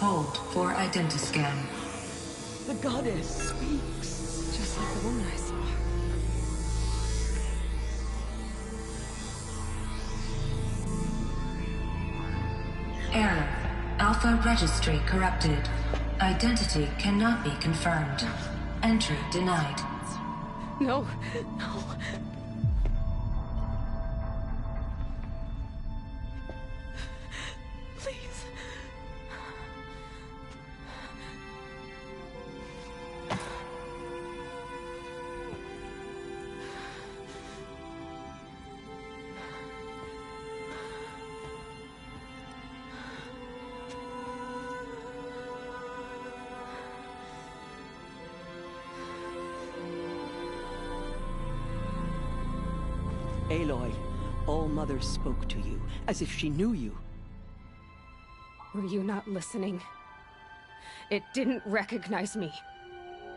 Hold for identiscan. The goddess speaks. Just like the woman I saw. Error. Alpha registry corrupted. Identity cannot be confirmed. Entry denied. No, no. Please. Aloy, All-Mother spoke to you, as if she knew you. Were you not listening? It didn't recognize me.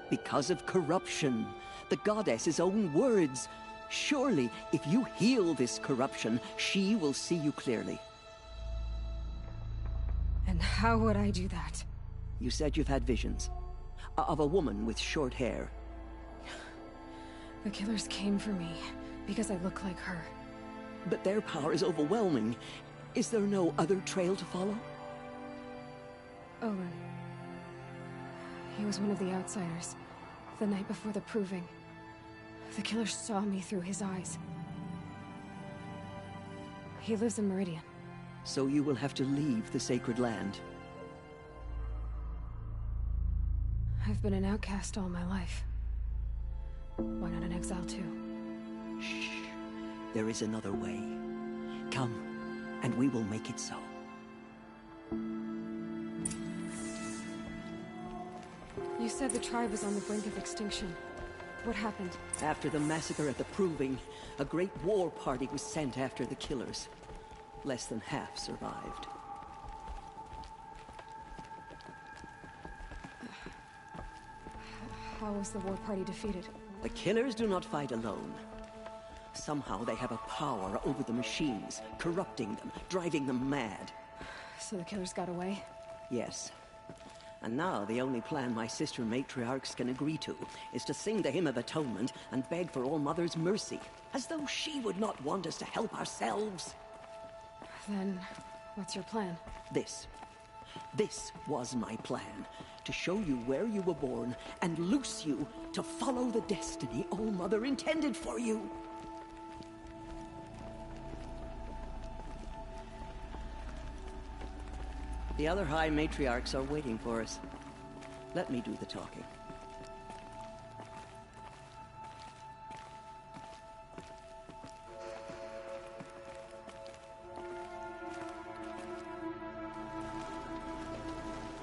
Because of corruption. The goddess's own words. Surely, if you heal this corruption, she will see you clearly. And how would I do that? You said you've had visions. Of a woman with short hair. The killers came for me, because I look like her. But their power is overwhelming. Is there no other trail to follow? Olin. He was one of the outsiders. The night before the proving. The killer saw me through his eyes. He lives in Meridian. So you will have to leave the sacred land. I've been an outcast all my life. Why not an exile too? Shh. There is another way. Come, and we will make it so. You said the tribe was on the brink of extinction. What happened? After the massacre at the Proving, a great war party was sent after the killers. Less than half survived. How was the war party defeated? The killers do not fight alone. Somehow they have a power over the machines, corrupting them, driving them mad. So the killers got away? Yes. And now the only plan my sister matriarchs can agree to is to sing the Hymn of Atonement and beg for All Mother's mercy, as though she would not want us to help ourselves. Then, what's your plan? This was my plan. To show you where you were born and loose you to follow the destiny All Mother intended for you. The other High Matriarchs are waiting for us. Let me do the talking.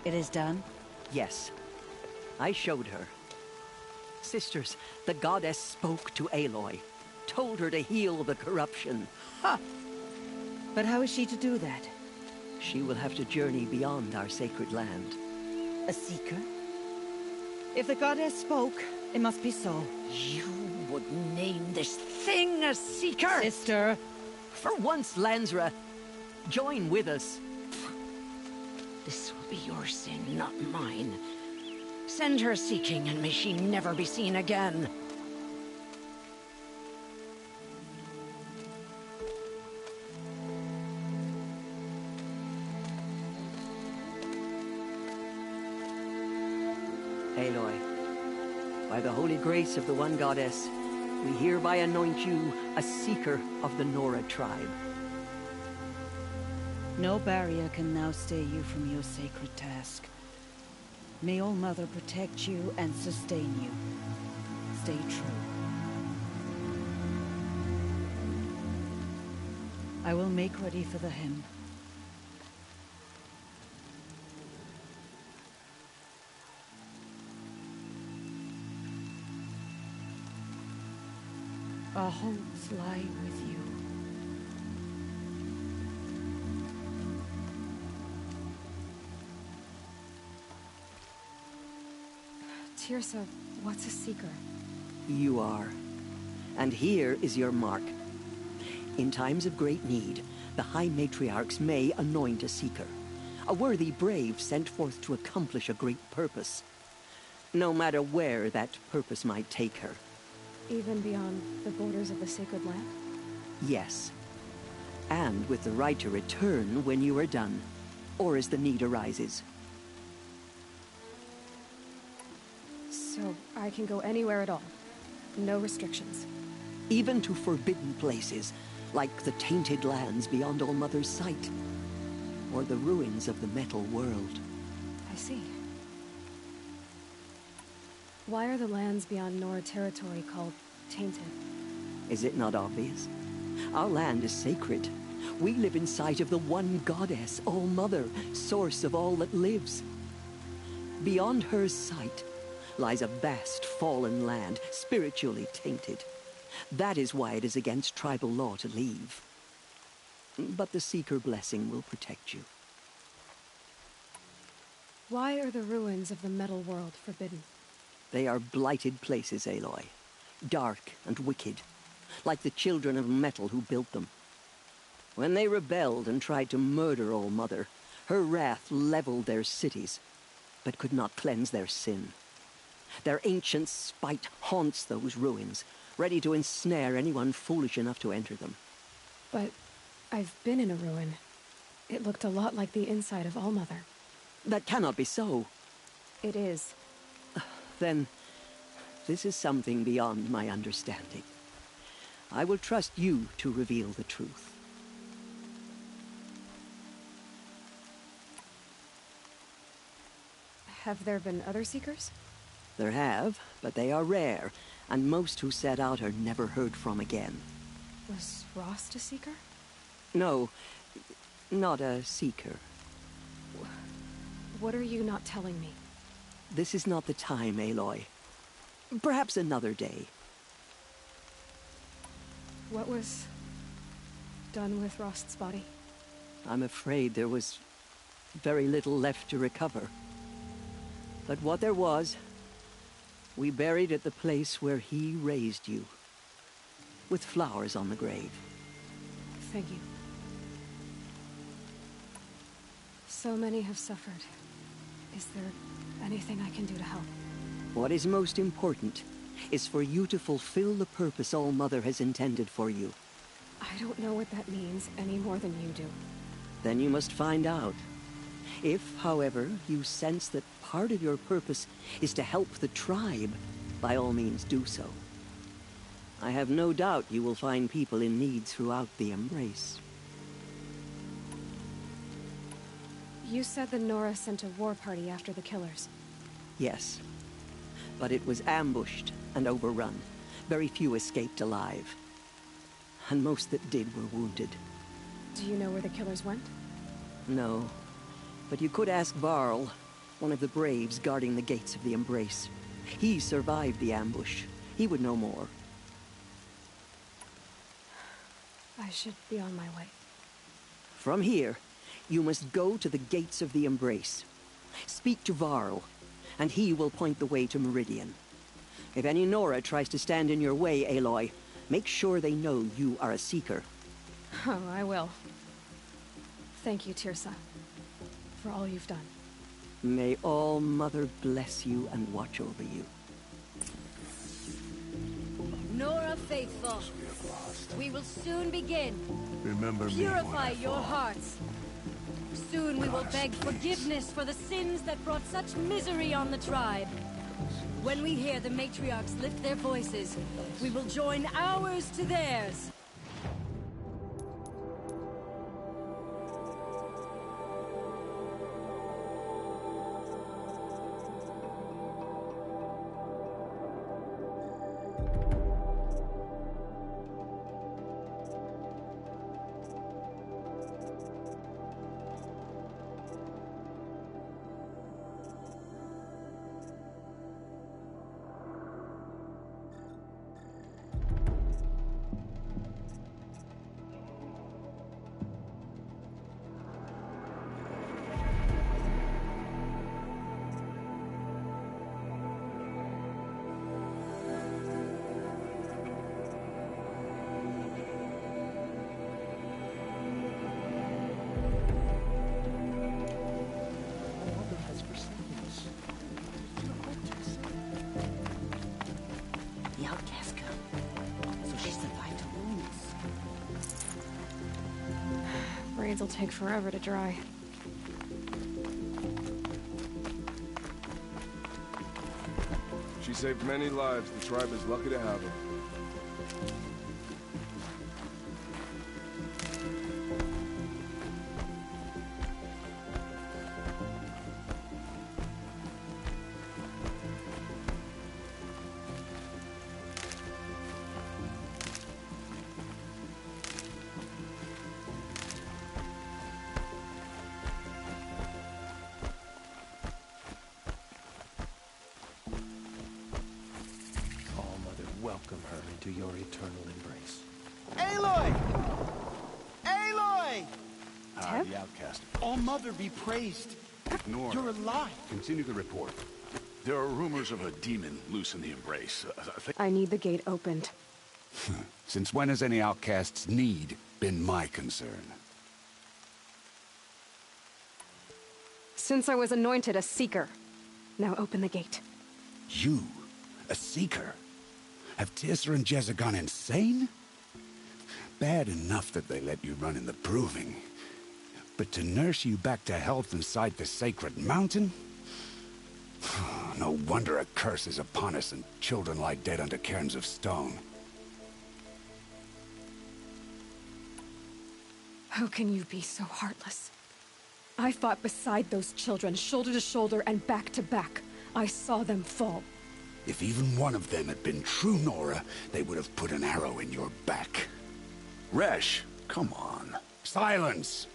It is done? Yes. I showed her. Sisters, the goddess spoke to Aloy. Told her to heal the corruption. Ha! But how is she to do that? She will have to journey beyond our sacred land. A seeker? If the goddess spoke, it must be so. You would name this thing a seeker? Sister! For once, Lansra, join with us. This will be your sin, not mine. Send her seeking, and may she never be seen again. Aloy, by the holy grace of the one goddess, we hereby anoint you a seeker of the Nora tribe. No barrier can now stay you from your sacred task. May All Mother protect you and sustain you. Stay true. I will make ready for the hymn. Our hopes lie with you. Tirsa, what's a seeker? You are. And here is your mark. In times of great need, the High Matriarchs may anoint a seeker. A worthy brave sent forth to accomplish a great purpose. No matter where that purpose might take her. Even beyond the borders of the sacred land? Yes. And with the right to return when you are done, or as the need arises. So I can go anywhere at all? No restrictions? Even to forbidden places, like the tainted lands beyond All Mother's sight. Or the ruins of the metal world. I see. Why are the lands beyond Nora territory called tainted? Is it not obvious? Our land is sacred. We live in sight of the one goddess, All Mother, source of all that lives. Beyond her sight lies a vast fallen land, spiritually tainted. That is why it is against tribal law to leave. But the Seeker blessing will protect you. Why are the ruins of the metal world forbidden? They are blighted places, Aloy. Dark and wicked, like the children of metal who built them. When they rebelled and tried to murder All Mother, her wrath leveled their cities, but could not cleanse their sin. Their ancient spite haunts those ruins, ready to ensnare anyone foolish enough to enter them. But I've been in a ruin. It looked a lot like the inside of All Mother. That cannot be so. It is. Then, this is something beyond my understanding. I will trust you to reveal the truth. Have there been other Seekers? There have, but they are rare, and most who set out are never heard from again. Was Rost a Seeker? No, not a Seeker. What are you not telling me? This is not the time, Aloy. Perhaps another day. What was done with Rost's body? I'm afraid there was very little left to recover. But what there was, we buried at the place where he raised you, with flowers on the grave. Thank you. So many have suffered. Is there anything I can do to help? What is most important is for you to fulfill the purpose All-Mother has intended for you. I don't know what that means any more than you do. Then you must find out. If, however, you sense that part of your purpose is to help the tribe, by all means do so. I have no doubt you will find people in need throughout the Embrace. You said the Nora sent a war party after the killers. Yes, but it was ambushed and overrun. Very few escaped alive. And most that did were wounded. Do you know where the killers went? No, but you could ask Varl, one of the Braves guarding the gates of the Embrace. He survived the ambush. He would know more. I should be on my way. From here, you must go to the gates of the Embrace. Speak to Varl, and he will point the way to Meridian. If any Nora tries to stand in your way, Aloy, make sure they know you are a Seeker. Oh, I will. Thank you, Tirsa, for all you've done. May All-Mother bless you and watch over you. Nora faithful, we will soon begin. Remember me Purify when I your fall. hearts. Soon we will beg forgiveness for the sins that brought such misery on the tribe. When we hear the matriarchs lift their voices, we will join ours to theirs. The outcast girl. So she survived her wounds. Braids will take forever to dry. She saved many lives. The tribe is lucky to have her. Welcome her into your eternal embrace. Aloy! Aloy! The outcast. All-Mother be praised. Ignore. You're alive. Continue the report. There are rumors of a demon loose in the Embrace. I need the gate opened. Since when has any outcast's need been my concern? Since I was anointed a Seeker. Now open the gate. You? A Seeker? Have Tirsa and Jezza gone insane? Bad enough that they let you run in the Proving. But to nurse you back to health inside the Sacred Mountain? No wonder a curse is upon us and children lie dead under cairns of stone. How can you be so heartless? I fought beside those children, shoulder to shoulder and back to back. I saw them fall. If even one of them had been true Nora, they would have put an arrow in your back. Resh, come on. Silence!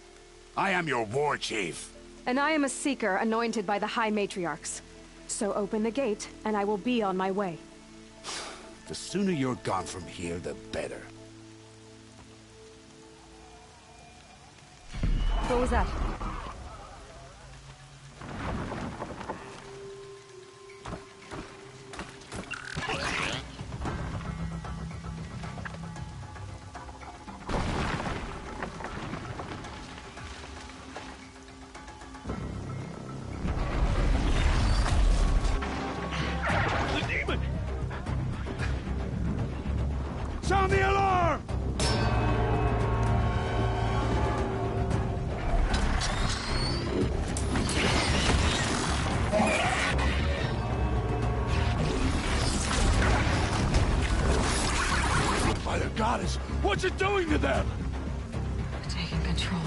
I am your war chief. And I am a seeker anointed by the High Matriarchs. So open the gate, and I will be on my way. The sooner you're gone from here, the better. What was that? Sound the alarm! By the goddess, what's it doing to them? Taking control.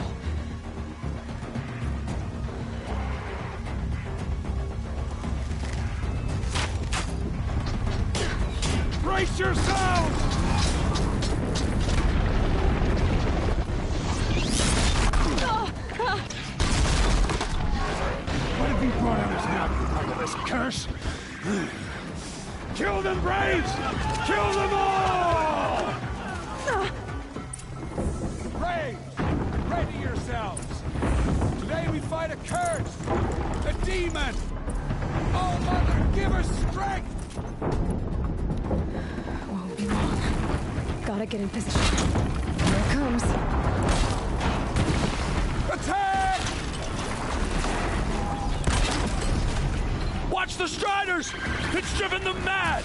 Brace yourselves! What have you brought on us now, you motherless curse? Kill them, Braves! Kill them all! Braves, ready yourselves! Today we fight a curse! A demon! Oh, Mother, give us strength! Won't be long. Gotta get in position. Here it comes. Attack! Watch the Striders! It's driven them mad!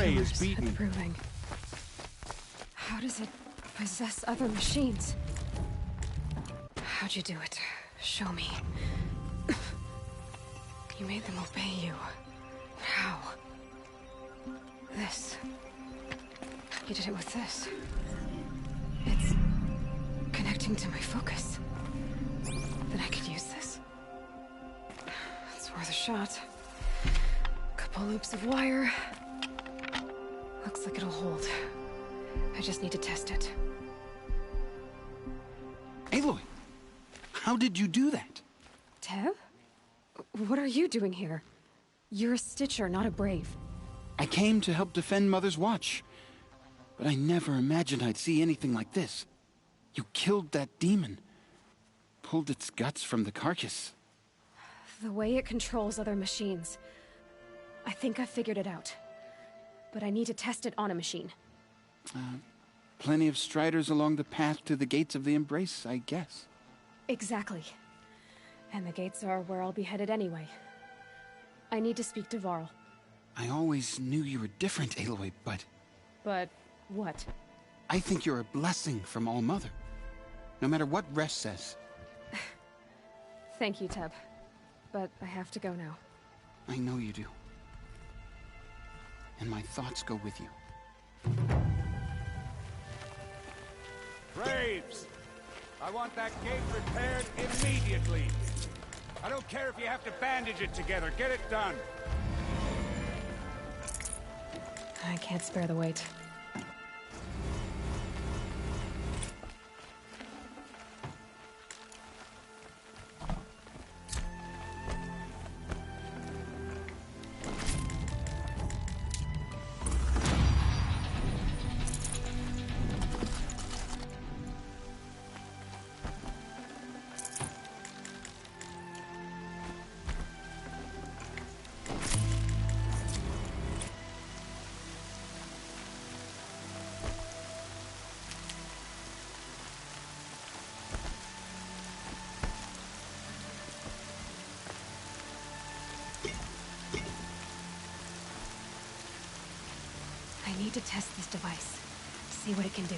prey is beaten. Improving. How does it possess other machines? How'd you do it? Show me. You made them obey you. How? This. You did it with this. It's connecting to my focus. Then I could use this. It's worth a shot. Couple loops of wire. Looks like it'll hold. I just need to test it. Aloy, how did you do that? Teb? What are you doing here? You're a Stitcher, not a Brave. I came to help defend Mother's Watch, but I never imagined I'd see anything like this. You killed that demon, pulled its guts from the carcass. The way it controls other machines. I think I figured it out. But I need to test it on a machine. Plenty of striders along the path to the gates of the Embrace, I guess. Exactly. And the gates are where I'll be headed anyway. I need to speak to Varl. I always knew you were different, Aloy, but... But what? I think you're a blessing from All-Mother. No matter what Resh says. Thank you, Teb. But I have to go now. I know you do. And my thoughts go with you. Braves! I want that gate repaired immediately. I don't care if you have to bandage it together. Get it done. I can't spare the weight. I need to test this device. See what it can do.